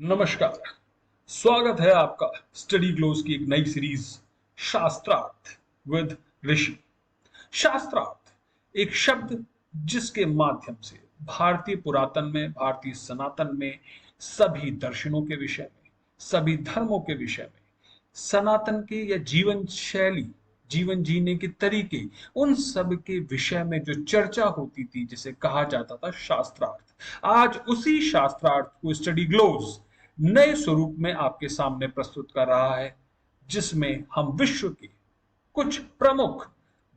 नमस्कार। स्वागत है आपका स्टडी ग्लोस की एक नई सीरीज शास्त्रार्थ विद ऋषि। शास्त्रार्थ एक शब्द जिसके माध्यम से भारतीय पुरातन में, भारतीय सनातन में, सभी दर्शनों के विषय में, सभी धर्मों के विषय में, सनातन के या जीवन शैली, जीवन जीने के तरीके, उन सब के विषय में जो चर्चा होती थी जिसे कहा जाता था शास्त्रार्थ। आज उसी शास्त्रार्थ को स्टडी ग्लोस नए स्वरूप में आपके सामने प्रस्तुत कर रहा है, जिसमें हम विश्व के कुछ प्रमुख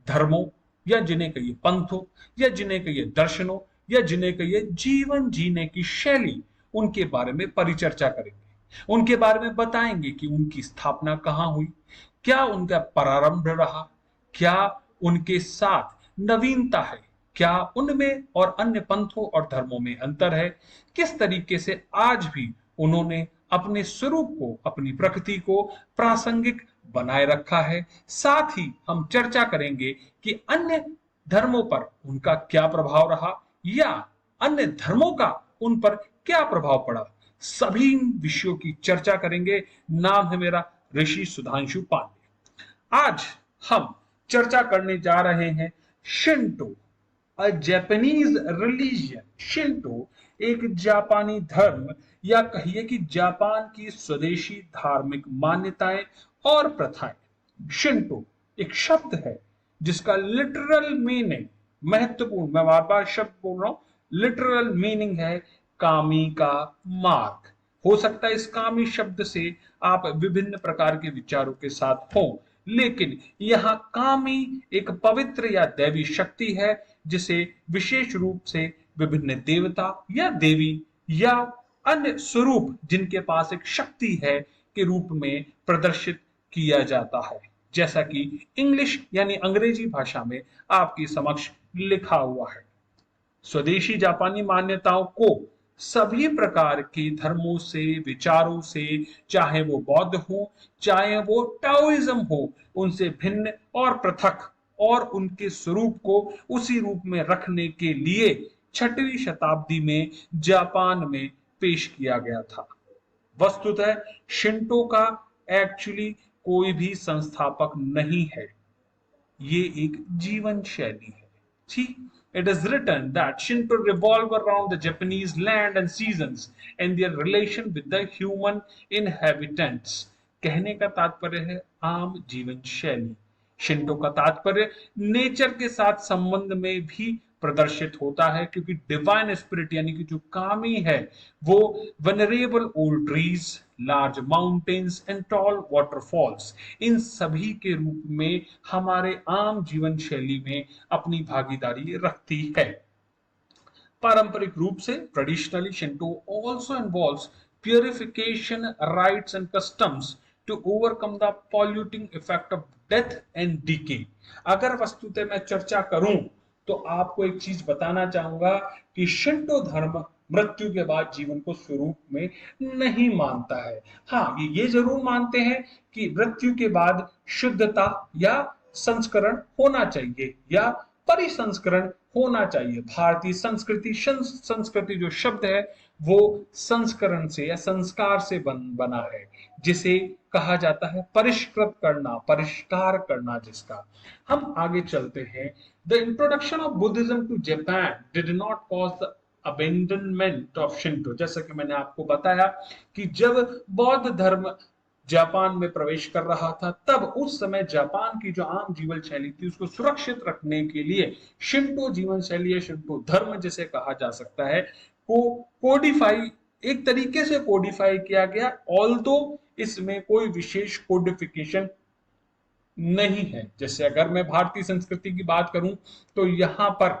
धर्मों या जिन्हें कहिए पंथों या जिन्हें कहिए दर्शनों या जिन्हें कहिए जीवन जीने की शैली, उनके बारे में परिचर्चा करेंगे। उनके बारे में बताएंगे कि उनकी स्थापना कहाँ हुई, क्या उनका प्रारंभ रहा, क्या उनके साथ नवीनता है, क्या उनमें और अन्य पंथों और धर्मों में अंतर है, किस तरीके से आज भी उन्होंने अपने स्वरूप को, अपनी प्रकृति को प्रासंगिक बनाए रखा है। साथ ही हम चर्चा करेंगे कि अन्य धर्मों पर उनका क्या प्रभाव रहा या अन्य धर्मों का उन पर क्या प्रभाव पड़ा। सभी विषयों की चर्चा करेंगे। नाम है मेरा ऋषि सुधांशु पांडे। आज हम चर्चा करने जा रहे हैं Shinto, a Japanese religion. Shinto एक जापानी धर्म या कहिए कि जापान की स्वदेशी धार्मिक मान्यताएं और प्रथाएं। शिंटो एक शब्द है जिसका लिटरल मीनिंग, महत्वपूर्ण, मैं बार बार शब्द बोल रहा हूं, लिटरल मीनिंग है कामी का मार्ग। हो सकता है इस कामी शब्द से आप विभिन्न प्रकार के विचारों के साथ हो, लेकिन यहां कामी एक पवित्र या दैवी शक्ति है जिसे विशेष रूप से विभिन्न देवता या देवी या अन्य स्वरूप जिनके पास एक शक्ति है के रूप में प्रदर्शित किया जाता है, जैसा कि इंग्लिश यानी अंग्रेजी भाषा में आपके समक्ष लिखा हुआ है। स्वदेशी जापानी मान्यताओं को सभी प्रकार के धर्मों से, विचारों से, चाहे वो बौद्ध हो, चाहे वो टाओइज्म हो, उनसे भिन्न और पृथक और उनके स्वरूप को उसी रूप में रखने के लिए 6वीं शताब्दी में जापान में पेश किया गया था। वस्तुतः शिंटो का एक्चुअली कोई भी संस्थापक नहीं है, ये एक जीवन शैली है। ठीक, it is written that Shinto revolve around the Japanese land and seasons and their relation with the human inhabitants। कहने का तात्पर्य है आम जीवन शैली। शिंटो का तात्पर्य नेचर के साथ संबंध में भी प्रदर्शित होता है, क्योंकि डिवाइन स्पिरिट यानी कि जो कामी है वो venerable old trees, large mountains and tall waterfalls, इन सभी के रूप में हमारे आम जीवन शैली में अपनी भागीदारी रखती है। पारंपरिक रूप से traditionally Shinto also involves purification rites and customs to overcome the polluting effect of death and decay. अगर वस्तुतः मैं चर्चा करूं तो आपको एक चीज बताना चाहूंगा कि शिंटो धर्म मृत्यु के बाद जीवन को स्वरूप में नहीं मानता है। हाँ, ये जरूर मानते हैं कि मृत्यु के बाद शुद्धता या संस्करण होना चाहिए या परिसंस्करण होना चाहिए। भारतीय संस्कृति जो शब्द है वो संस्करण से या संस्कार से बना है, जिसे कहा जाता है परिष्कृत करना, परिष्कार करना जिसका। हम आगे चलते हैं। The introduction of Buddhism to Japan did not cause the abandonment of Shinto. जैसा कि मैंने आपको बताया कि जब बौद्ध धर्म जापान में प्रवेश कर रहा था, तब उस समय जापान की जो आम जीवन शैली थी उसको सुरक्षित रखने के लिए शिंटो जीवन शैली या शिंटो धर्म जिसे कहा जा सकता है को कोडिफाई, एक तरीके से कोडिफाई किया गया। ऑल्दो इसमें कोई विशेष कोडिफिकेशन नहीं है। जैसे अगर मैं भारतीय संस्कृति की बात करूं तो यहां पर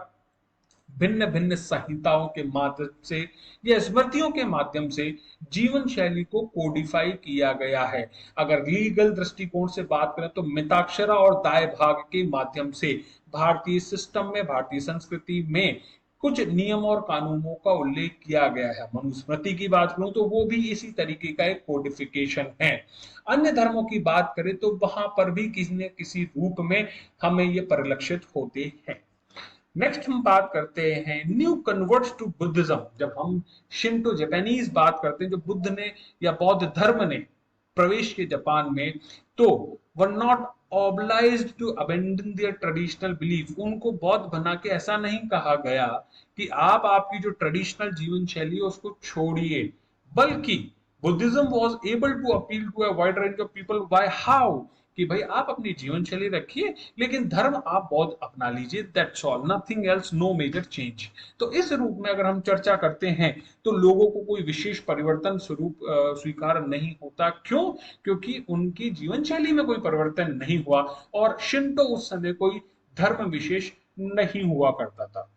भिन्न भिन्न संहिताओं के माध्यम से या स्मृतियों के माध्यम से जीवन शैली को कोडिफाई किया गया है। अगर लीगल दृष्टिकोण से बात करें तो मिताक्षरा और दाय भाग के माध्यम से भारतीय सिस्टम में, भारतीय संस्कृति में कुछ नियम और कानूनों का उल्लेख किया गया है। मनुस्मृति की बात करूं तो वो भी इसी तरीके का एक कोडिफिकेशन है। अन्य धर्मों की बात करें तो वहां पर भी किसी न किसी रूप में हमें ये परिलक्षित होते हैं। नेक्स्ट हम बात करते हैं न्यू कन्वर्ट्स टू बुद्धिज्म। जब हम शिंटो जापानीज बात करते हैं, जो बुद्ध ने या बौद्ध धर्म ने प्रवेश किए जापान में, तो were not obliged to abandon their traditional belief. उनको बौद्ध बना के ऐसा नहीं कहा गया कि आप आपकी जो ट्रेडिशनल जीवन शैली है उसको छोड़िए, बल्कि Buddhism was able to appeal to a wide range of people. By how? कि भाई आप अपनी जीवन शैली रखिए लेकिन धर्म आप बौद्ध अपना लीजिए, that's all, nothing else, no major change. तो इस रूप में अगर हम चर्चा करते हैं तो लोगों को कोई विशेष परिवर्तन स्वरूप स्वीकार नहीं होता। क्यों? क्योंकि उनकी जीवन शैली में कोई परिवर्तन नहीं हुआ, और शिंटो उस समय कोई धर्म विशेष नहीं हुआ करता था।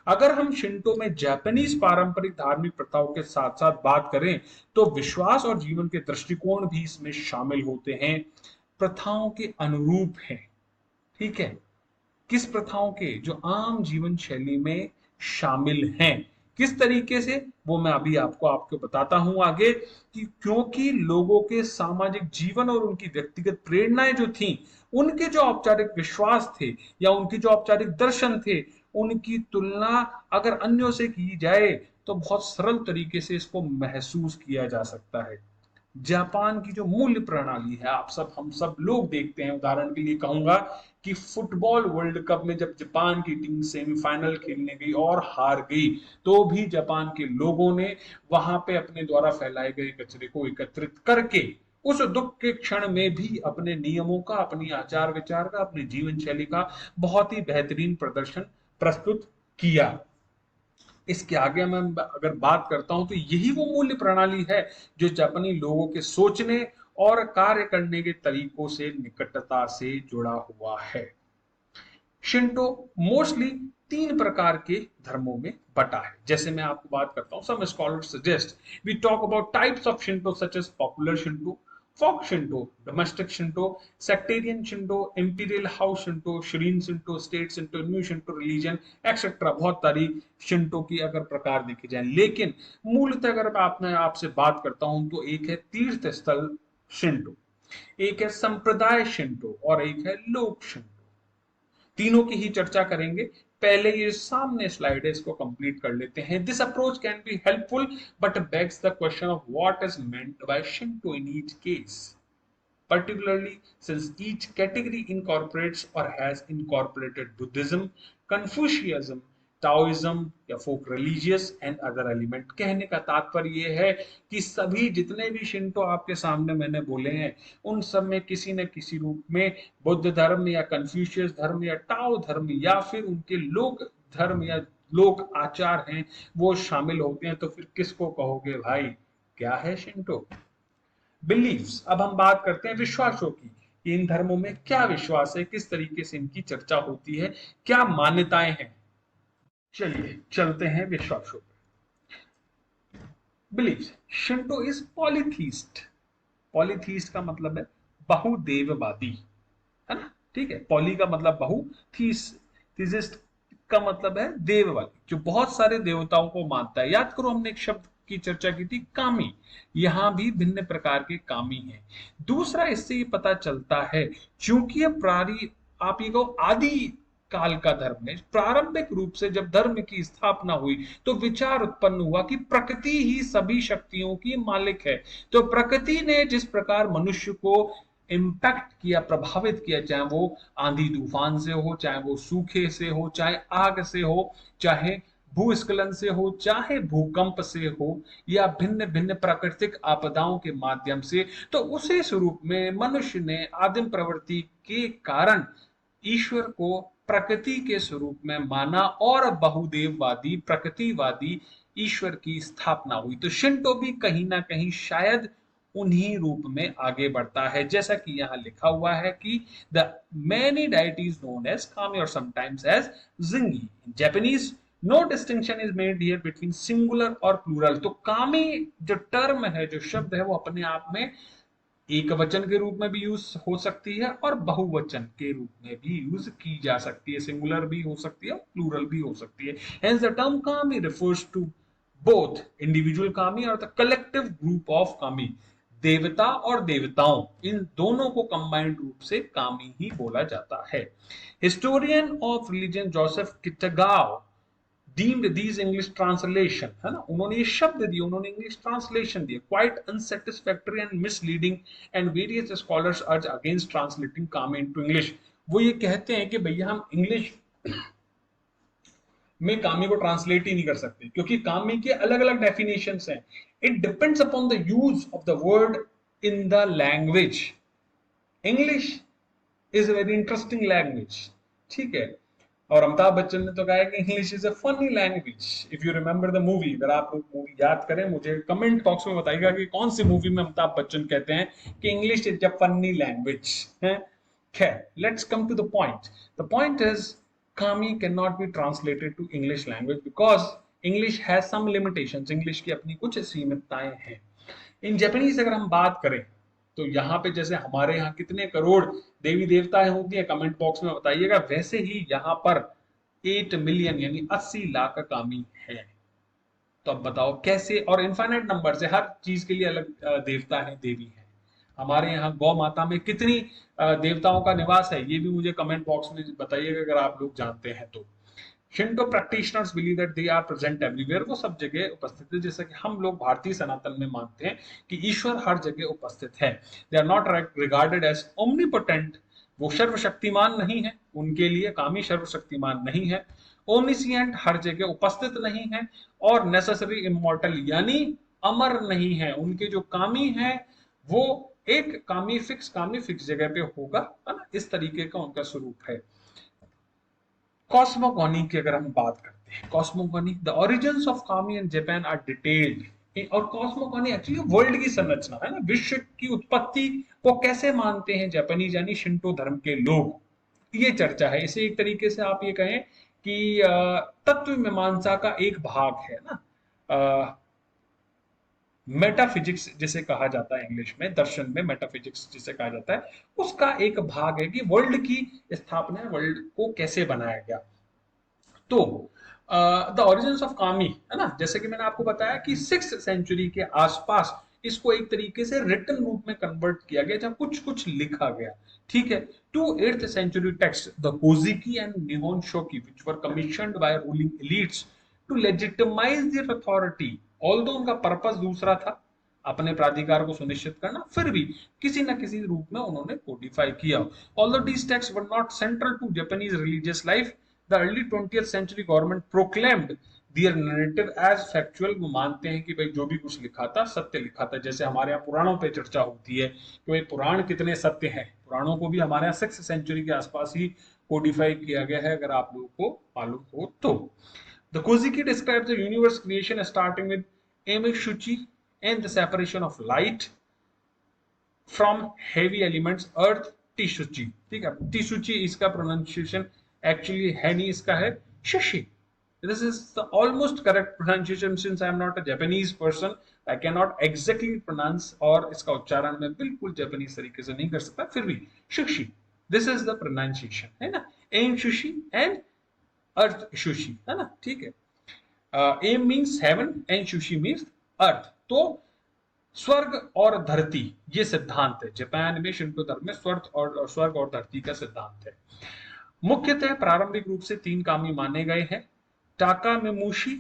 अगर हम शिंटो में जापानीज पारंपरिक धार्मिक प्रथाओं के साथ साथ बात करें तो विश्वास और जीवन के दृष्टिकोण भी इसमें शामिल होते हैं, प्रथाओं के अनुरूप हैं। ठीक है, किस प्रथाओं के? जो आम जीवन शैली में शामिल हैं। किस तरीके से? वो मैं अभी आपको बताता हूं आगे। कि क्योंकि लोगों के सामाजिक जीवन और उनकी व्यक्तिगत प्रेरणाएं जो थी, उनके जो औपचारिक विश्वास थे या उनके जो औपचारिक दर्शन थे, उनकी तुलना अगर अन्यों से की जाए तो बहुत सरल तरीके से इसको महसूस किया जा सकता है। जापान की जो मूल्य प्रणाली है, आप सब हम सब लोग देखते हैं। उदाहरण के लिए कहूंगा कि फुटबॉल वर्ल्ड कप में जब जापान की टीम सेमीफाइनल खेलने गई और हार गई, तो भी जापान के लोगों ने वहां पे अपने द्वारा फैलाए गए कचरे को एकत्रित करके उस दुख के क्षण में भी अपने नियमों का, अपनी आचार विचार का, अपनी जीवन शैली का बहुत ही बेहतरीन प्रदर्शन प्रस्तुत किया। इसके आगे मैं अगर बात करता हूं तो यही वो मूल्य प्रणाली है जो जापानी लोगों के सोचने और कार्य करने के तरीकों से निकटता से जुड़ा हुआ है। शिंटो मोस्टली तीन प्रकार के धर्मों में बटा है। जैसे मैं आपको बात करता हूं, some scholars suggest we talk about types of Shinto such as popular Shinto, folk Shinto, domestic Shinto, sectarian Shinto, imperial house Shinto, Shrin Shinto, state Shinto, new Shinto religion, etc. बहुत सारी शिंटो की अगर प्रकार देखे जाए, लेकिन मूलतः अगर मैं आपसे बात करता हूं तो एक है तीर्थ स्थल शिंटो, एक है संप्रदाय शिंटो और एक है लोक शिंटो। तीनों की ही चर्चा करेंगे। पहले ये सामने स्लाइड है, इसको कंप्लीट कर लेते हैं। This approach can be helpful but bags the question of what is meant by Shinto in each case, particularly since each category incorporates or has incorporated Buddhism, Confucianism, Taoism या folk religious and other element। कहने का तात्पर्य ये है कि सभी जितने भी शिंटो आपके सामने मैंने बोले हैं, उन सब में किसी न किसी रूप में बुद्ध धर्म या कन्फ्यूशियस धर्म या टाओ धर्म या फिर उनके लोक धर्म या लोक आचार हैं, वो शामिल होते हैं। तो फिर किसको कहोगे भाई, क्या है शिंटो? बिलीव्स। अब हम बात करते हैं विश्वासों की, कि इन धर्मों में क्या विश्वास है, किस तरीके से इनकी चर्चा होती है, क्या मान्यताएं हैं। चलिए चलते हैं विश्वासों पे। Beliefs. Shinto is polytheist. Polytheist का मतलब है बहुदेववादी, है ना? ठीक है, पॉली का मतलब बहु, थीसिस्ट का मतलब है देववादी, जो बहुत सारे देवताओं को मानता है। याद करो हमने एक शब्द की चर्चा की थी, कामी। यहां भी भिन्न प्रकार के कामी हैं। दूसरा, इससे ये पता चलता है क्योंकि ये प्रारी आप ये कहो आदि काल का धर्म है। प्रारंभिक रूप से जब धर्म की स्थापना हुई तो विचार उत्पन्न हुआ कि प्रकृति ही सभी शक्तियों की मालिक है। तो प्रकृति ने जिस प्रकार मनुष्य को इम्पैक्ट किया, प्रभावित किया, चाहे वो आंधी तूफान से हो, चाहे वो सूखे से हो, चाहे आग से हो, चाहे भूस्खलन से हो, चाहे भूकंप से हो, या भिन्न भिन्न प्राकृतिक आपदाओं के माध्यम से, तो उसी स्वरूप में मनुष्य ने आदिम प्रवृत्ति के कारण ईश्वर को प्रकृति के स्वरूप में माना और बहुदेववादी प्रकृतिवादी ईश्वर की स्थापना हुई। तो शिंटो भी कहीं ना कहीं शायद उन्हीं रूप में आगे बढ़ता है, जैसा कि यहां लिखा हुआ है कि the many deities known as kami और sometimes as jingi. In Japanese no distinction is made here between singular और प्लूरल। तो कामी जो टर्म है, जो शब्द है, वो अपने आप में एक वचन के रूप में भी यूज हो सकती है और बहुवचन के रूप में भी यूज की जा सकती है। सिंगुलर भी हो सकती है, प्लूरल भी हो सकती है। हेंस द टर्म कामी रिफर्स टू बोथ इंडिविजुअल कामी और द कलेक्टिव ग्रुप ऑफ कामी। देवता और देवताओं इन दोनों को कंबाइंड रूप से कामी ही बोला जाता है। Historian of religion Joseph Kitagawa deemed these English translation, है ना, उन्होंने ये शब्द दिए, उन्होंने इंग्लिश ट्रांसलेशन दिए quite unsatisfactory and misleading and various scholars urge against translating kami into English. वो ये कहते हैं कि भैया हम इंग्लिश में कामी को ट्रांसलेट ही नहीं कर सकते क्योंकि कामी के अलग अलग डेफिनेशंस हैं। It depends upon the use of the word in the language. English is a very interesting language, ठीक है। और अमिताभ बच्चन ने तो कहा है कि English is a funny language. If you remember the movie, अगर आप मूवी याद करें मुझे कमेंट बॉक्स में बताइएगा कि कौन सी मूवी में अमिताभ बच्चन कहते हैं कि English is a funny language है। खैर, let's come to the point. The point is kami can not be translated to English language because English has some limitations. English की अपनी कुछ सीमितताएं हैं। इन जापानीज अगर हम बात करें तो यहाँ पे जैसे हमारे यहाँ कितने करोड़ देवी देवताएं होती है कमेंट बॉक्स में बताइएगा, वैसे ही यहाँ पर 8 मिलियन यानी 80 लाख कामी है। तो अब बताओ कैसे, और इनफाइनाइट नंबर से हर चीज के लिए अलग देवता है देवी है। हमारे यहाँ गौ माता में कितनी देवताओं का निवास है ये भी मुझे कमेंट बॉक्स में बताइएगा अगर आप लोग जानते हैं तो। Shinto practitioners believe that they are present everywhere, वो सब जगह उपस्थित है, जैसा कि हम लोग भारतीय सनातन में मानते हैं कि ईश्वर हर जगह उपस्थित है। They are not regarded as omnipotent, वो सर्वशक्तिमान नहीं है, उनके लिए कामी सर्वशक्तिमान नहीं है। ओमनिसिएंट, हर जगह उपस्थित नहीं है। और नेसेसरी इमॉर्टल यानी अमर नहीं है। उनके जो कामी है वो एक कामी फिक्स जगह पे होगा, है ना, इस तरीके का उनका स्वरूप है। कॉस्मोगोनी की अगर हम बात करते हैं, कॉस्मोगोनी द ओरिजिन्स ऑफ कामी इन जापान आर डिटेल्ड। और कॉस्मोगोनी एक्चुअली वर्ल्ड की संरचना है ना, विश्व की उत्पत्ति को कैसे मानते हैं जापानीज यानी शिंटो धर्म के लोग, ये चर्चा है। इसे एक तरीके से आप ये कहें कि तत्व मीमांसा का एक भाग है ना, मेटाफिजिक्स जिसे कहा जाता है इंग्लिश में, दर्शन में मेटाफिजिक्स जिसे कहा जाता है, उसका एक भाग है कि वर्ल्ड की स्थापना, वर्ल्ड को कैसे बनाया गया। तो द ओरिजिन्स ऑफ कामी, है ना, जैसे कि मैंने आपको बताया कि 6th सेंचुरी के आसपास इसको एक तरीके से रिटन रूप में कन्वर्ट किया गया जब कुछ कुछ लिखा गया, ठीक है, to 8th century text the Kojiki and Nihon Shoki which were commissioned by ruling elites to legitimize their authority. Although उनका पर्पस दूसरा था, अपने प्राधिकार को सुनिश्चित करना, फिर भी किसी न किसी रूप में उन्होंने कोडिफाई किया। Although these text were not central to Japanese religious life, the early 20th century government proclaimed their narrative as factual. वो मानते हैं कि भाई जो भी कुछ लिखा था सत्य लिखा था। जैसे हमारे यहाँ पुराणों पे चर्चा होती है कि भाई पुराण कितने सत्य हैं, पुराणों को भी हमारे यहाँ 6th सेंचुरी के आसपास ही कोडिफाई किया गया है, अगर आप लोगों को मालूम हो तो। The Koziki describes the universe creation starting with Emishuchi and the separation of light from heavy elements earth टिशुची, ठीक है। टिशुची इसका प्रोनाउंसिएशन एक्चुअली है नहीं, इसका है शशि। This is the almost correct pronunciation since I am not a Japanese person, I can not exactly pronounce, और इसका उच्चारण मैं बिल्कुल जापानीज तरीके से नहीं कर सकता, फिर भी शशि, दिस इज द प्रोनाउंसिएशन, है ना, एन शुशी एंड अर्थ शुशी, है ना, ठीक है। एम मीन्स हेवन एंड शुशी मीन्स अर्थ। तो स्वर्ग और धरती ये सिद्धांत है जापान में, शिंतो धर्म में स्वर्ग और धरती का सिद्धांत है। मुख्यतः प्रारंभिक रूप से 3 कामी माने गए हैं, टाका मेमुशी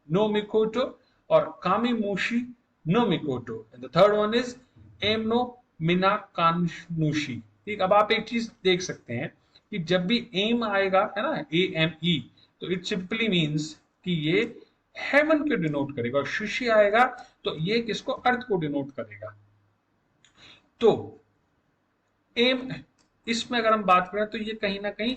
नो मिकोटो और kami Mushi no Mikoto, and the third one is Ame no Minakanushi. ठीक, अब आप एक चीज देख सकते हैं कि जब भी एम आएगा, है ना, AME, तो इट सिंपली मीन्स कि ये हेवन को डिनोट करेगा, और शुशी आएगा तो ये किसको, अर्थ को डिनोट करेगा। तो एम इसमें अगर हम बात करें तो ये कहीं ना कहीं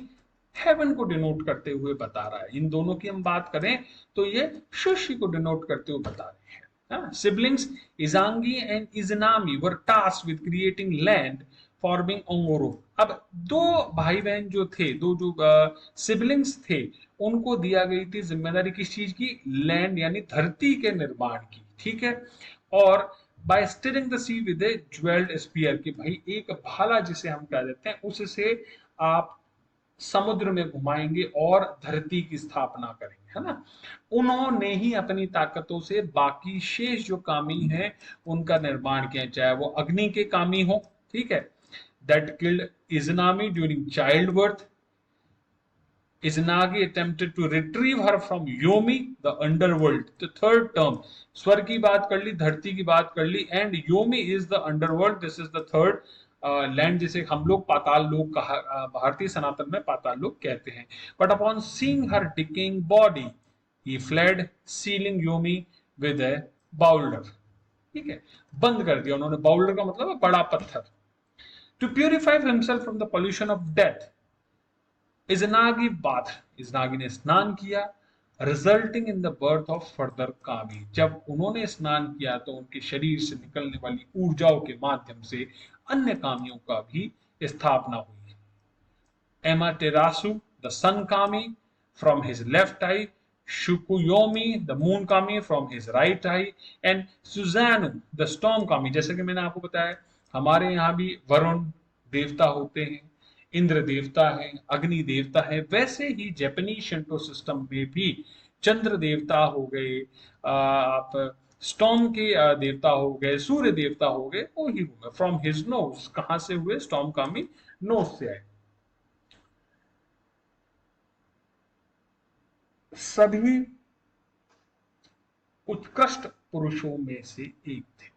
हेवन को डिनोट करते हुए बता रहा है। इन दोनों की हम बात करें तो ये शुशी को डिनोट करते हुए बता रहे हैं। Siblings Izanagi and Izanami were tasked with creating land forming Onogoro. अब 2 भाई बहन जो थे, 2 जो सिबलिंग्स थे, उनको दिया गई थी जिम्मेदारी किस चीज की, लैंड यानी धरती के निर्माण की, ठीक है। और by stirring the sea with a jewelled spear, कि भाई एक भाला जिसे हम कह देते हैं उससे आप समुद्र में घुमाएंगे और धरती की स्थापना करेंगे, है ना। उन्होंने ही अपनी ताकतों से बाकी शेष जो कामी हैं उनका निर्माण किया, चाहे वो अग्नि के कामी हो, ठीक है, that killed Izanami during childbirth. Izanagi attempted to retrieve her from Yomi, the underworld. The third term. स्वर्ग की बात कर ली, धरती की बात कर ली, and Yomi is the underworld, this is the third land, जिसे हम लोग पाताल लोक कहा, भारतीय सनातन में पाताल लोक कहते हैं। But upon seeing her decaying body he fled, sealing Yomi with a boulder. ठीक है, बंद कर दिया उन्होंने, बाउल्डर का मतलब है बड़ा पत्थर। To purify himself from the pollution of death, Izanagi bath, Izanagi ने स्नान किया, resulting in the birth of further kami. जब उन्होंने स्नान किया तो उनके शरीर से निकलने वाली ऊर्जाओं के माध्यम से अन्य कामियों का भी स्थापना हुई। एमाटेरासु the sun kami from his left eye, Tsukuyomi the moon kami from his right eye, and Susanoo the storm kami. जैसे कि मैंने आपको बताया हमारे यहाँ भी वरुण देवता होते हैं, इंद्र देवता है, अग्नि देवता है, वैसे ही जैपनीज शिंटो सिस्टम में भी चंद्र देवता हो गए, आप स्टॉर्म के देवता हो गए, सूर्य देवता हो गए, वो ही हुए फ्रॉम हिज नोज। कहां से हुए? स्टॉर्म कामी नोज से आए। सभी उत्कृष्ट पुरुषों में से एक थे।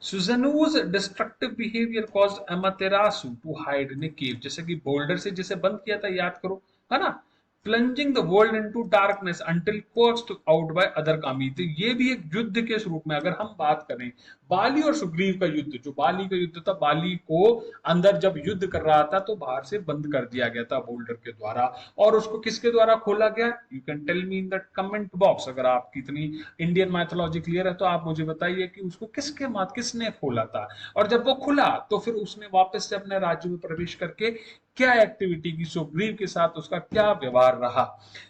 Suzanu's destructive behavior caused Amaterasu to hide in a cave। जैसे कि बोल्डर से जिसे बंद किया था, याद करो, है ना, plunging the world into darkness until कोर्स्ड out by other कामी। तो ये भी एक युद्ध के स्वरूप में अगर हम बात करें, बाली और सुग्रीव का युद्ध, जो बाली का युद्ध था, बाली को अंदर जब युद्ध कर रहा था तो बाहर से बंद कर दिया गया था बोल्डर के द्वारा, और उसको किसके द्वारा खोला गया? You can tell me in the comment box. अगर आपकी इतनी इंडियन माइथोलॉजी क्लियर है तो आप मुझे बताइए कि उसको किसने खोला था, और जब वो खुला तो फिर उसने वापस से अपने राज्य में प्रवेश करके क्या एक्टिविटी की, सुग्रीव के साथ उसका क्या व्यवहार रहा।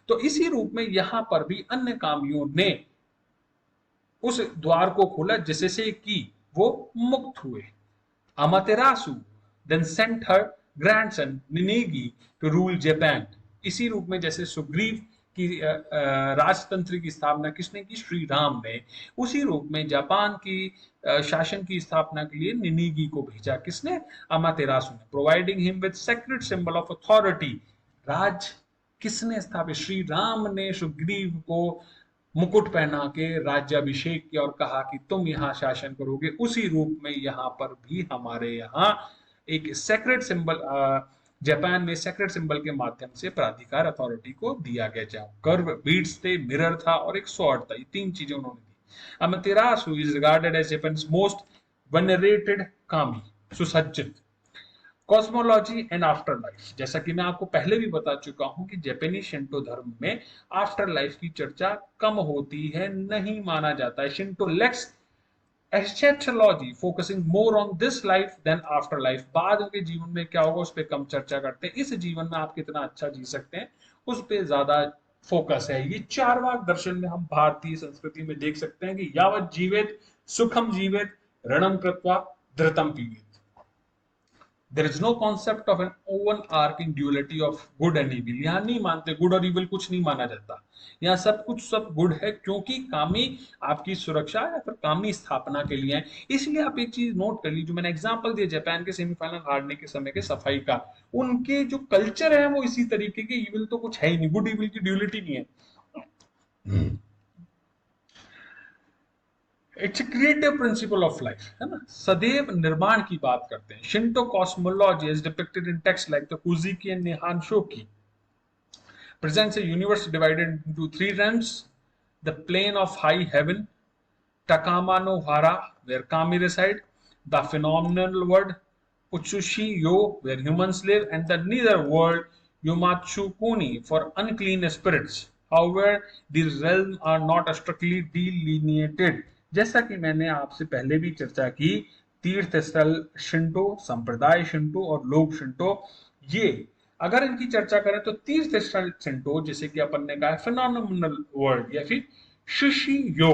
तो इसी रूप में यहां पर भी अन्य कामियों ने उस द्वार को खोला जिससे कि वो मुक्त हुए। Amaterasu then sent her grandson Ninigi to rule Japan. इसी रूप में जैसे सुग्रीव की राजतंत्र की स्थापना किसने की? श्री राम ने। उसी रूप में जापान की शासन की स्थापना के लिए निनेगी को भेजा, किसने? अमातेरासु ने। Providing him with sacred symbol of authority. राज किसने स्थापित? श्री राम ने सुग्रीव को मुकुट पहना के राज्याभिषेक किया और कहा कि तुम यहाँ शासन करोगे। उसी रूप में यहाँ पर भी हमारे यहाँ एक सेक्रेट सिंबल, जापान में सेक्रेट सिंबल के माध्यम से प्राधिकार अथॉरिटी को दिया गया, जहाँ कर्व बीड्स थे, मिरर था और एक स्वॉर्ड था। ये तीन चीजें उन्होंने दी। Amaterasu is regarded as Japan's most venerated kami, सुसज्जित। कॉस्मोलॉजी एंड आफ्टर लाइफ, जैसा कि मैं आपको पहले भी बता चुका हूं कि जापानी शिंटो धर्म में आफ्टर लाइफ की चर्चा कम होती है, नहीं माना जाता है। Shinto lacks eschatology focusing more on this life than afterlife. बाद के जीवन में क्या होगा उस पर कम चर्चा करते हैं, इस जीवन में आप कितना अच्छा जी सकते हैं उस पर ज्यादा फोकस है। ये चारवाक दर्शन में हम भारतीय संस्कृति में देख सकते हैं कि यावत जीवित सुखम जीवित रणम कृत्वा धृतम पीड़ित। There is no concept of an overarching duality of good and evil। यहाँ नहीं मानते गुड और इविल, कुछ नहीं माना जाता। यहाँ सब कुछ सब गुड है, क्योंकि कामी आपकी सुरक्षा या फिर कामी स्थापना के लिए है। इसलिए आप एक चीज नोट कर लीजिए, जो मैंने एग्जांपल दिया जापान के सेमीफाइनल हारने के समय के सफाई का, उनके जो कल्चर है वो इसी तरीके के, इविल तो कुछ है ही नहीं, गुड इविल की ड्यूलिटी नहीं है। It's creative principle of life, है ना, सदैव निर्माण की बात करते हैं। Shinto cosmology is depicted in text like the Kojiki and Nihon Shoki presents a universe divided into three realms: the plane of high heaven, Takama no Hara, where kami reside; the phenomenal world, Utsushi Yo, where humans live; and the nether world, Yumatsukuni, for unclean spirits. However, these realms are not strictly delineated। जैसा कि मैंने आपसे पहले भी चर्चा की, तीर्थ स्थल शिंटो, संप्रदाय शिंटो और लोक शिंटो, ये अगर इनकी चर्चा करें तो तीर्थ स्थल शिंटो, जैसे कि अपन ने कहा फिनोमिनल वर्ल्ड या फिर शिशी यो,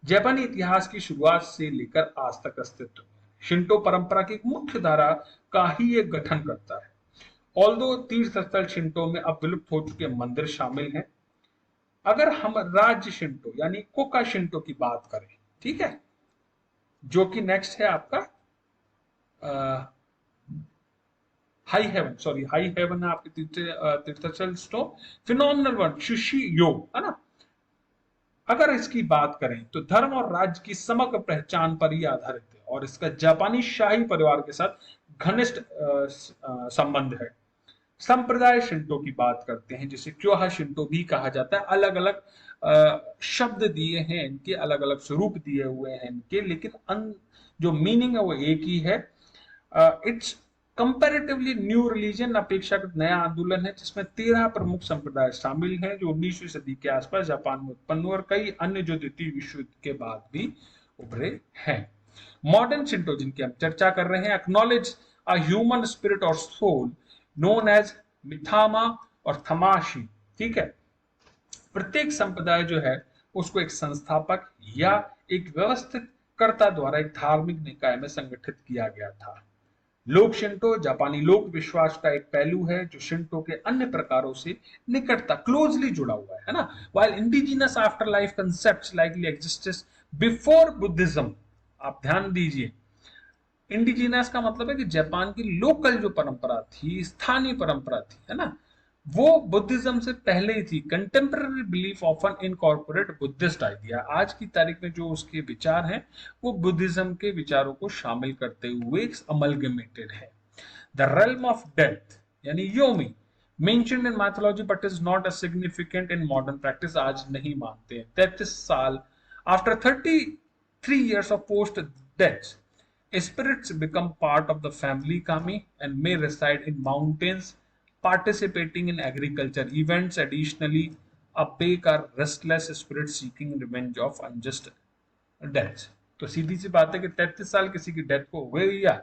जापानी इतिहास की शुरुआत से लेकर आज तक अस्तित्व में शिंटो परंपरा की एक मुख्य धारा का ही एक गठन करता है। ऑल्दो तीर्थ स्थल शिंटो में अब विलुप्त हो चुके मंदिर शामिल हैं। अगर हम राज्य शिंटो यानी कोका शिंटो की बात करें, ठीक है, जो कि नेक्स्ट है आपका high heaven, sorry high heaven है आपके तीर्थस्थल स्टो, फिनोमिनल वन सुशी योग, है ना। अगर इसकी बात करें तो धर्म और राज्य की समग्र पहचान पर ही आधारित है और इसका जापानी शाही परिवार के साथ घनिष्ठ संबंध है। संप्रदाय शिंटो की बात करते हैं, जिसे क्योहा शिंटो भी कहा जाता है। अलग अलग शब्द दिए हैं इनके, अलग अलग स्वरूप दिए हुए हैं इनके, लेकिन जो मीनिंग है वो एक ही है। इट्स कंपैरेटिवली न्यू रिलीजन, अपेक्षाकृत नया आंदोलन है जिसमें 13 प्रमुख संप्रदाय शामिल हैं जो 19वीं सदी के आसपास जापान में उत्पन्न हुए और कई अन्य जो द्वितीय विश्व युद्ध के बाद भी उभरे हैं। मॉडर्न शिंटो जिनकी हम चर्चा कर रहे हैं, एक्नॉलेज अ ह्यूमन स्पिरिट और सोल नोन एज मिथामा और थमाशी, ठीक है। प्रत्येक संप्रदाय जो है उसको एक संस्थापक या एक व्यवस्थित कर्ता द्वारा एक धार्मिक निकाय में संगठित किया गया था। लोक शिंटो जापानी लोक विश्वास का एक पहलू है जो शिंटो के अन्य प्रकारों से निकटता क्लोजली जुड़ा हुआ है ना। While indigenous after life concepts likely existed before Buddhism, आप ध्यान दीजिए, इंडिजिनस का मतलब है कि जापान की लोकल जो परंपरा थी, स्थानीय परंपरा थी, है ना, वो बुद्धिज्म से पहले ही थी। Contemporary belief often incorporate Buddhist idea, आज की तारीख में जो उसके विचार हैं वो बुद्धिज्म के विचारों को शामिल करते हुए अमलगमेटेड है। द रेल्म ऑफ डेथ यानी Yomi mentioned in mythology but is not as significant in modern practice, आज नहीं मानते हैं। 33 साल after 33 years of post death, spirits become part of the family kami and may reside in mountains participating in agriculture events. Additionally, a bake are restless spirits seeking revenge of unjust deaths. तो सीधी सी बात है कि 33 साल किसी की death को हुए या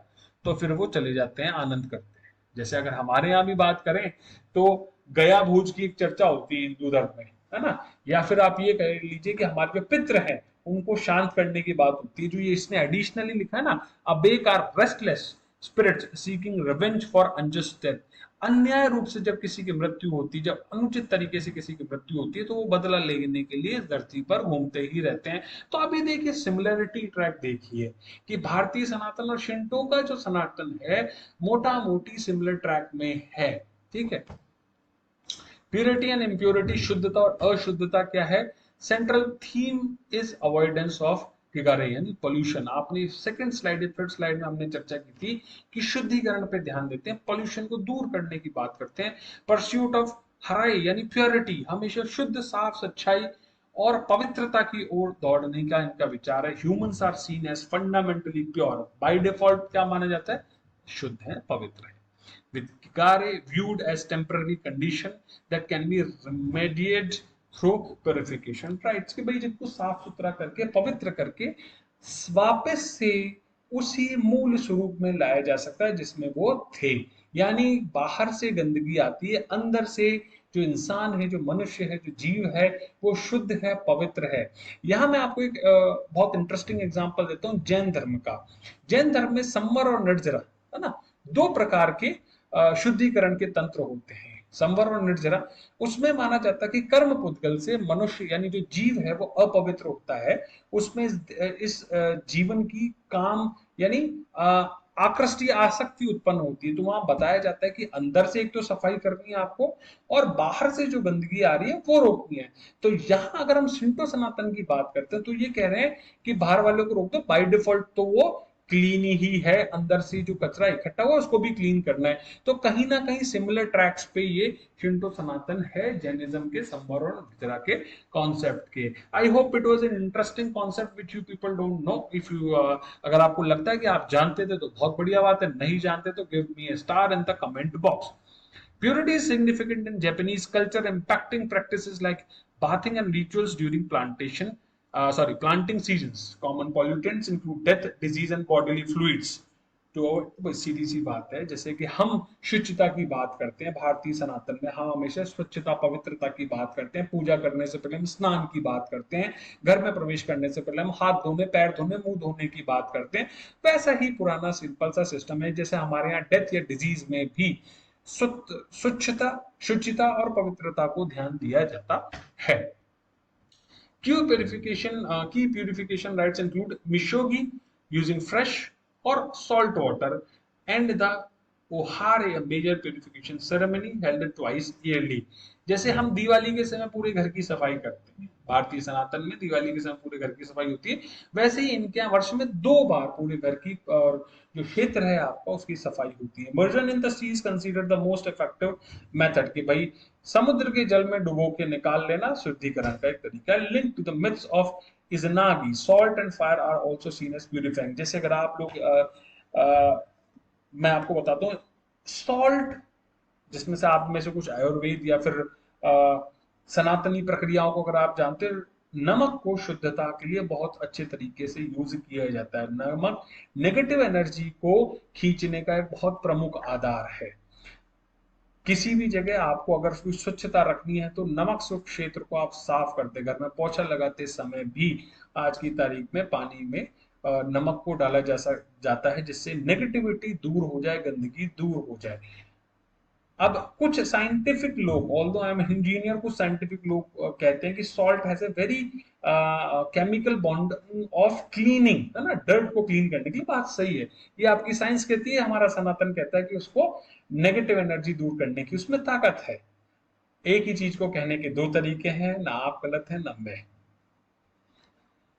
तो फिर वो चले जाते हैं, आनंद करते हैं। जैसे अगर हमारे यहाँ भी बात करें तो गया भूज की एक चर्चा होती है हिंदू धर्म में, है ना, या फिर आप ये कह लीजिए कि हमारे जो पितृ हैं उनको शांत करने की बात होती है। जो ये इसने एडिशनली लिखा है ना, अबेक are restless spirits seeking revenge for unjust death, अन्याय रूप से जब किसी की मृत्यु होती है, जब अनुचित तरीके से किसी की मृत्यु होती है तो वो बदला लेने के लिए धरती पर घूमते ही रहते हैं। तो अभी देखिए सिमिलरिटी ट्रैक देखिए कि भारतीय सनातन और शिंटो का जो सनातन है मोटा मोटी सिमिलर ट्रैक में है, ठीक है। प्योरिटी एंड इम्प्योरिटी, शुद्धता और अशुद्धता क्या है? Central theme is avoidance of kegare यानी पोल्यूशन। आपने सेकंड स्लाइड, थर्ड स्लाइड में हमने चर्चा की थी कि शुद्धिकरण पे ध्यान देते हैं, पोल्यूशन को दूर करने की बात करते हैं। परस्यूट ऑफ हराई यानी प्योरिटी, हमेशा शुद्ध साफ सच्चाई और पवित्रता की ओर दौड़ने का इनका विचार है। Humans are seen as fundamentally pure, by default क्या माना जाता है? शुद्ध है, पवित्र है। With Kigare viewed as temporary condition that can be remediated through purification, right? कि भाई जिनको साफ सुथरा करके पवित्र करके वापस से उसी मूल स्वरूप में लाया जा सकता है जिसमें वो थे। यानी बाहर से गंदगी आती है, अंदर से जो इंसान है, जो मनुष्य है, जो जीव है, वो शुद्ध है, पवित्र है। यहाँ मैं आपको एक बहुत इंटरेस्टिंग एग्जांपल देता हूँ जैन धर्म का। जैन धर्म में संवर और निर्जरा, है ना, दो प्रकार के शुद्धिकरण के तंत्र होते हैं, संवर और निर्जरा। उसमें माना जाता है कि कर्म पुद्गल से मनुष्य यानी जो जीव है वो अपवित्र होता है, उसमें इस जीवन की काम यानी आकृष्ट या आसक्ति उत्पन्न होती है। तो वहां बताया जाता है कि अंदर से एक तो सफाई करनी है आपको और बाहर से जो गंदगी आ रही है वो रोकनी है। तो यहाँ अगर हम शिंटो सनातन की बात करते हैं तो ये कह रहे हैं कि बाहर वालों को रोक दो, बाय डिफॉल्ट तो वो क्लीन ही है, अंदर से जो कचरा इकट्ठा हुआ उसको भी क्लीन करना है। तो कहीं ना कहीं सिमिलर ट्रैक्स पे ये शिंटो सनातन है जैनिज्म के संवर और निद्रा के कॉन्सेप्ट के। I hope it was an interesting concept which you people don't know. If you अगर आपको लगता है कि आप जानते थे तो बहुत बढ़िया बात है, नहीं जानते तो give me a star in the comment box. Purity is significant in Japanese culture, impacting practices like bathing and rituals during planting seasons. Common pollutants include death, disease, and bodily fluids. तो सीधी सी बात है, जैसे कि हम शुचिता की बात करते हैं भारतीय सनातन में, हम हमेशा स्वच्छता पवित्रता की बात करते हैं। पूजा करने से पहले हम स्नान की बात करते हैं, घर में प्रवेश करने से पहले हम हाथ धोने, पैर धोने, मुंह धोने की बात करते हैं। वैसा ही पुराना सिंपल सा सिस्टम है जैसे हमारे यहाँ डेथ या डिजीज में भी स्वच्छता, शुचिता और पवित्रता को ध्यान दिया जाता है। Key purification rites include Mishogi, using fresh or salt water, and the Ohare, a major purification ceremony held twice yearly. जैसे हम दिवाली के समय पूरे घर की सफाई करते हैं, भारतीय सनातन में दिवाली के समय पूरे घर की सफाई होती है, वैसे ही इनके यहाँ वर्ष में 2 बार पूरे घर की और जो क्षेत्र है आपका उसकी सफाई होती है। Immersion in the sea is considered the most effective method कि भाई समुद्र के जल में डुबो के निकाल लेना शुद्धिकरण का एक तरीका है। Link to the myths of Izanagi, salt and fire are also seen as purifying. जैसे अगर आप लोग मैं आपको बताता हूँ, सॉल्ट जिसमें से आप में से कुछ आयुर्वेद या फिर सनातनी प्रक्रियाओं को अगर आप जानते हैं, नमक को शुद्धता के लिए बहुत अच्छे तरीके से यूज किया जाता है। नमक नेगेटिव एनर्जी को खींचने का एक बहुत प्रमुख आधार है। किसी भी जगह आपको अगर कोई स्वच्छता रखनी है तो नमक से क्षेत्र को आप साफ करते, घर में पोछा लगाते समय भी आज की तारीख में पानी में नमक को डाला जाता है, जिससे नेगेटिविटी दूर हो जाए, गंदगी दूर हो जाए। अब कुछ साइंटिफिक लोग, ऑल्दो आई एम इंजीनियर, कुछ साइंटिफिक लोग कहते हैं कि salt has a very chemical bond of cleaning, है ना, डर्ट को क्लीन करने के लिए। बात सही है, ये आपकी साइंस कहती है, हमारा सनातन कहता है कि उसको नेगेटिव एनर्जी दूर करने की उसमें ताकत है। एक ही चीज को कहने के 2 तरीके हैं, ना आप गलत है ना मैं।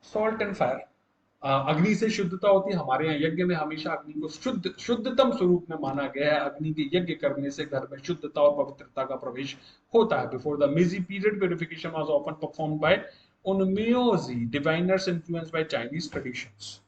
सॉल्ट एंड फायर, अग्नि से शुद्धता होती है। हमारे यहाँ यज्ञ में हमेशा अग्नि को शुद्धतम स्वरूप में माना गया है। अग्नि के यज्ञ करने से घर में शुद्धता और पवित्रता का प्रवेश होता है। Before the Meiji period purification was often performed by onmyoji, diviners influenced by Chinese traditions.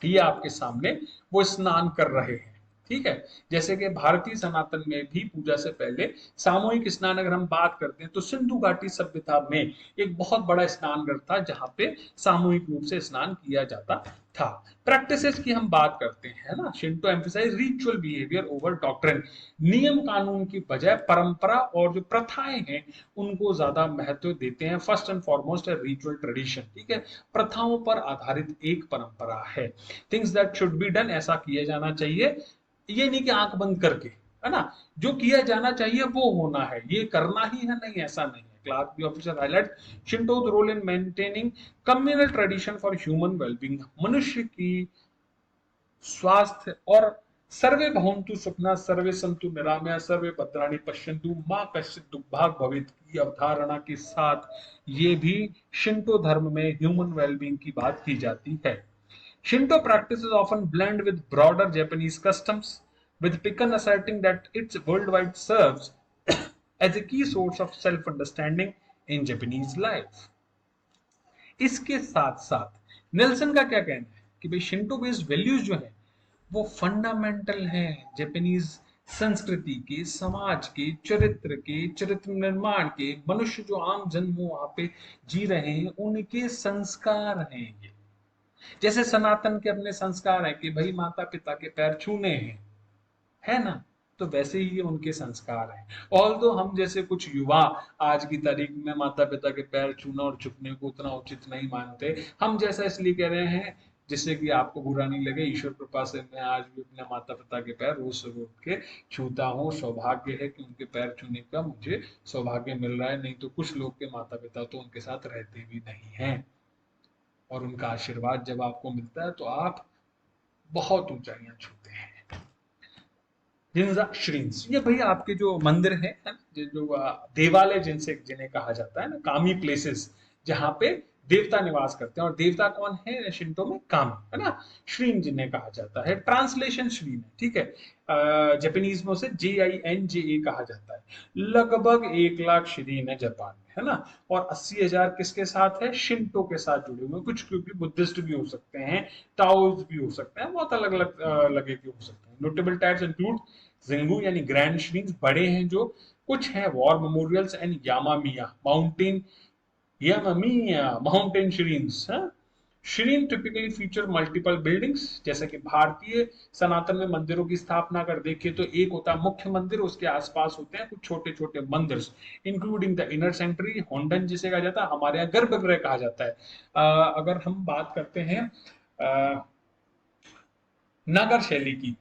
ये आपके सामने वो स्नान कर रहे हैं, ठीक है। जैसे कि भारतीय सनातन में भी पूजा से पहले सामूहिक स्नान अगर हम बात करते हैं तो सिंधु घाटी सभ्यता में एक बहुत बड़ा स्नान घर था जहां पे सामूहिक रूप से स्नान किया जाता था। प्रैक्टिसेस की हम बात करते हैं ना, Shinto emphasise ritual behaviour over doctrine. नियम कानून की बजाय परंपरा और जो प्रथाएं हैं उनको ज्यादा महत्व देते हैं। फर्स्ट एंड फॉरमोस्ट है रिचुअल ट्रेडिशन, ठीक है, प्रथाओं पर आधारित एक परंपरा है। Things that should be done, ऐसा किया जाना चाहिए। ये नहीं कि आंख बंद करके, है ना, जो किया जाना चाहिए वो होना है, ये करना ही है, नहीं ऐसा नहीं है। Clark B Offner highlight Shinto's role in maintaining communal tradition for human wellbeing. मनुष्य की स्वास्थ्य और सर्वे भवन्तु सुखना सर्वे संतु निरामया सर्वे भद्राणि पश्यन्तु मां कश्चित दुर्भाग भवेत् की अवधारणा के साथ ये भी शिंटो धर्म में ह्यूमन वेलबींग की बात की जाती है। Shinto practices often blend with broader Japanese customs, with Pikan asserting that its worldwide serves as a key source of self-understanding in Japanese life. इसके साथ साथ नेल्सन का क्या कहना है कि भाई शिंटो बेस्ड वैल्यूज जो है वो फंडामेंटल हैं जापानीज संस्कृति के, समाज के, चरित्र निर्माण के, मनुष्य जो आम जन्म वहां पे जी रहे हैं उनके संस्कार हैं ये। जैसे सनातन के अपने संस्कार है कि भाई माता पिता के पैर छूने हैं, है ना, तो वैसे ही ये उनके संस्कार हैं। ऑल्दो हम जैसे कुछ युवा आज की तारीख में माता पिता के पैर छूना और झुकने को उतना उचित नहीं मानते। हम जैसा इसलिए कह रहे हैं जिससे कि आपको बुरा नहीं लगे। ईश्वर कृपा से मैं आज भी अपने माता पिता के पैर रोज सुबह उठ के छूता हूँ। सौभाग्य है कि उनके पैर छूने का मुझे सौभाग्य मिल रहा है, नहीं तो कुछ लोग के माता पिता तो उनके साथ रहते भी नहीं हैं, और उनका आशीर्वाद जब आपको मिलता है तो आप बहुत ऊंचाइयां छूते हैं। जिनजा श्रीन्स, ये भाई आपके जो मंदिर है ना, जो देवालय जिन्हें कहा जाता है ना, कामी प्लेसेस, जहां पे देवता निवास करते हैं। और देवता कौन है शिंटो में? कामी, है ना। श्रीन जिन्हें कहा जाता है, ट्रांसलेशन श्रीन है, ठीक है, जापानीज में उसे JINJA कहा जाता है। लगभग 1 लाख श्रीन है जापान में, है ना। और 80,000 किसके साथ है? शिंटो के साथ जुड़े हुए। कुछ क्योंकि बुद्धिस्ट भी हो सकते हैं, टाओज भी हो सकते हैं, बहुत अलग अलग लगे के हो सकते हैं। नोटेबल टाइप्स इंक्लूड जिंगू यानी ग्रैंड श्रीन्स, बड़े हैं जो, कुछ हैं war memorials and yamamiya mountain, mountain shrines. Shrine typically feature multiple buildings. जैसे कि भारतीय सनातन में मंदिरों की स्थापना अगर देखें तो एक होता है मुख्य मंदिर, उसके आसपास होते हैं कुछ छोटे छोटे मंदिर, इंक्लूडिंग द इनर सेंट्री, होंडन जिसे कहा जाता है, हमारे यहाँ गर्भगृह कहा जाता है। अगर हम बात करते हैं नागर शैली की,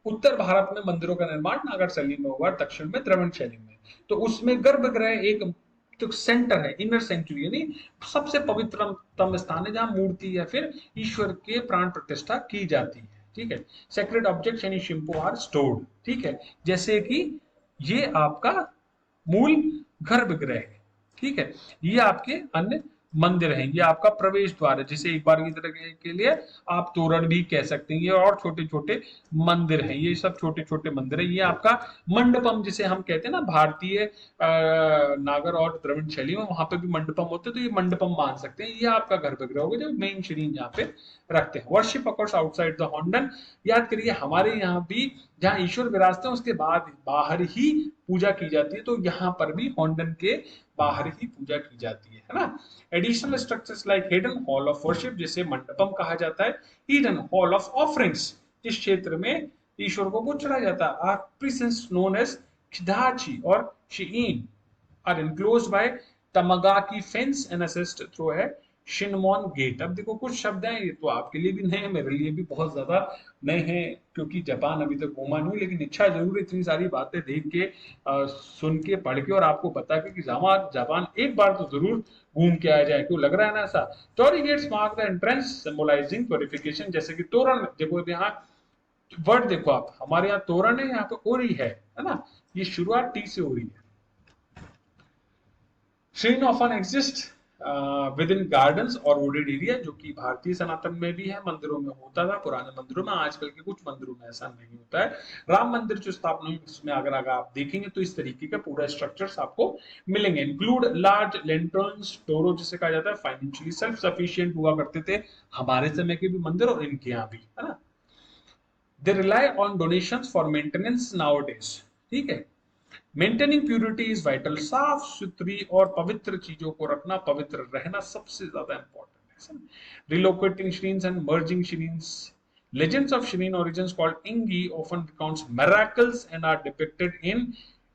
उत्तर भारत में मंदिरों का निर्माण नागर शैली में हुआ, दक्षिण में द्रविड़ शैली में। तो उसमें गर्भगृह एक तो सेंटर है, इनर सेंचुरी, यानी सबसे पवित्रतम स्थान है जहां मूर्ति या फिर ईश्वर के प्राण प्रतिष्ठा की जाती है। ठीक है, सेक्रेड ऑब्जेक्ट्स यानी शिंपो आर स्टोर्ड। ठीक है, जैसे कि ये आपका मूल गर्भगृह है। ठीक है, ये आपके अन्य मंदिर हैं, ये आपका प्रवेश द्वार है, जिसे एक बार की तरह के लिए आप तोरण भी कह सकते हैं। ये और छोटे छोटे मंदिर हैं, ये सब छोटे छोटे मंदिर है। ये आपका मंडपम जिसे हम कहते हैं ना, भारतीय नागर और द्रविड़ शैली में वहां पे भी मंडपम होते हैं, तो ये मंडपम मान सकते हैं। ये आपका गर्भगृह होगा जो मेन श्रीन यहाँ पे रखते हैं। वर्शिप अकॉर्ड्स आउटसाइड द हॉन्डन, याद करिए हमारे यहाँ भी जहाँ ईश्वर विराजते हैं उसके बाद बाहर ही पूजा की जाती है, तो यहाँ पर भी हॉन्डन के बाहर ही पूजा की जाती है ना। Additional structures like hidden hall of worship, जिसे मंडपम कहा जाता है, हिडन हॉल ऑफ ऑफरिंग्स, जिस क्षेत्र में ईश्वर को कुछ चढ़ाया जाता है, आर प्रीसेंस नोन एज खिदाची और शीइन, are enclosed by tamagaki fence and असिस्ट थ्रू है शिनमोन गेट। अब देखो कुछ शब्द हैं, ये तो आपके लिए भी नए हैं, मेरे लिए भी बहुत ज्यादा नए हैं, क्योंकि जापान अभी तक घूमा नहीं, लेकिन इच्छा जरूर इतनी सारी बातें देख के सुन के पढ़ के और आपको बता के कि जापान एक बार तो जरूर घूम के आ जाए, क्यों लग रहा है ना ऐसा। Torii gates mark the entrance symbolising purification, जैसे कि तोरण देखो यहाँ वर्ड देखो आप, हमारे यहाँ तोरण है, यहाँ पे ओरी है ना, ये शुरुआत टी से हो रही है। Shrine often exist within gardens और वुडेड एरिया, जो कि भारतीय सनातन में भी है, मंदिरों में होता था, पुराने मंदिरों में, आजकल के कुछ मंदिरों में ऐसा नहीं होता है। राम मंदिर जो स्थापना हुई उसमें अगर आप देखेंगे तो इस तरीके का पूरा स्ट्रक्चर्स आपको मिलेंगे। इंक्लूड लार्ज लेंटर्न्स, टोरो जिसे कहा जाता है, फाइनेंशियली सेल्फ सफिशिएंट हुआ करते थे हमारे समय के भी मंदिर और इनके यहाँ भी, है ना। They rely on donations for maintenance nowadays. ठीक है, मेंटेनिंग प्यूरिटी इज वाइटल, साफ सुथरी और पवित्र चीजों को रखना, पवित्र रहना सबसे ज्यादा इंपॉर्टेंट है। Relocating shrines and merging shrines, legends of Shireen origins called Ingi often recounts miracles and are depicted in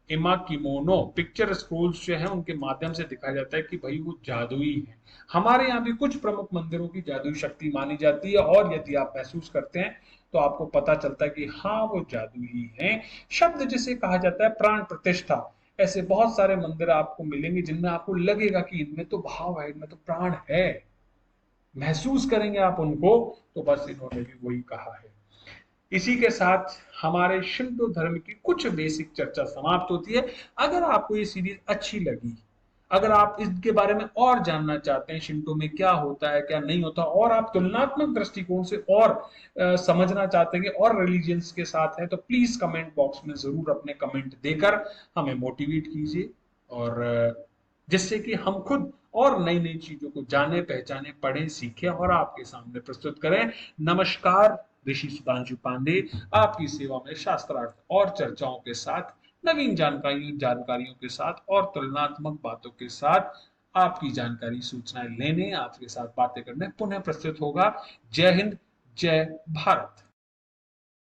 emakimono picture scrolls जो है उनके माध्यम से दिखाया जाता है कि भाई वो जादुई है। हमारे यहाँ भी कुछ प्रमुख मंदिरों की जादुई शक्ति मानी जाती है, और यदि आप महसूस करते हैं तो आपको पता चलता है कि हाँ वो जादुई हैं। शब्द जिसे कहा जाता है प्राण प्रतिष्ठा, ऐसे बहुत सारे मंदिर आपको मिलेंगे जिनमें आपको लगेगा कि इनमें तो भाव है, इनमें तो प्राण है, महसूस करेंगे आप उनको, तो बस इन्होंने भी वही कहा है। इसी के साथ हमारे शिंटो धर्म की कुछ बेसिक चर्चा समाप्त होती है। अगर आपको ये सीरीज अच्छी लगी, अगर आप इसके बारे में और जानना चाहते हैं शिंटो में क्या होता है क्या नहीं होता, और आप तुलनात्मक दृष्टिकोण से और समझना चाहते हैं और रिलीजियंस के साथ हैं, तो प्लीज कमेंट बॉक्स में जरूर अपने कमेंट देकर हमें मोटिवेट कीजिए, और जिससे कि हम खुद और नई नई चीजों को जाने, पहचाने, पढ़ें, सीखें और आपके सामने प्रस्तुत करें। नमस्कार, ऋषि सुधांशु पांडे आपकी सेवा में शास्त्रार्थ और चर्चाओं के साथ, नवीन जानकारियों के साथ और तुलनात्मक बातों के साथ आपकी जानकारी सूचनाएं लेने, आपके साथ बातें करने पुनः प्रस्तुत होगा। जय हिंद, जय भारत।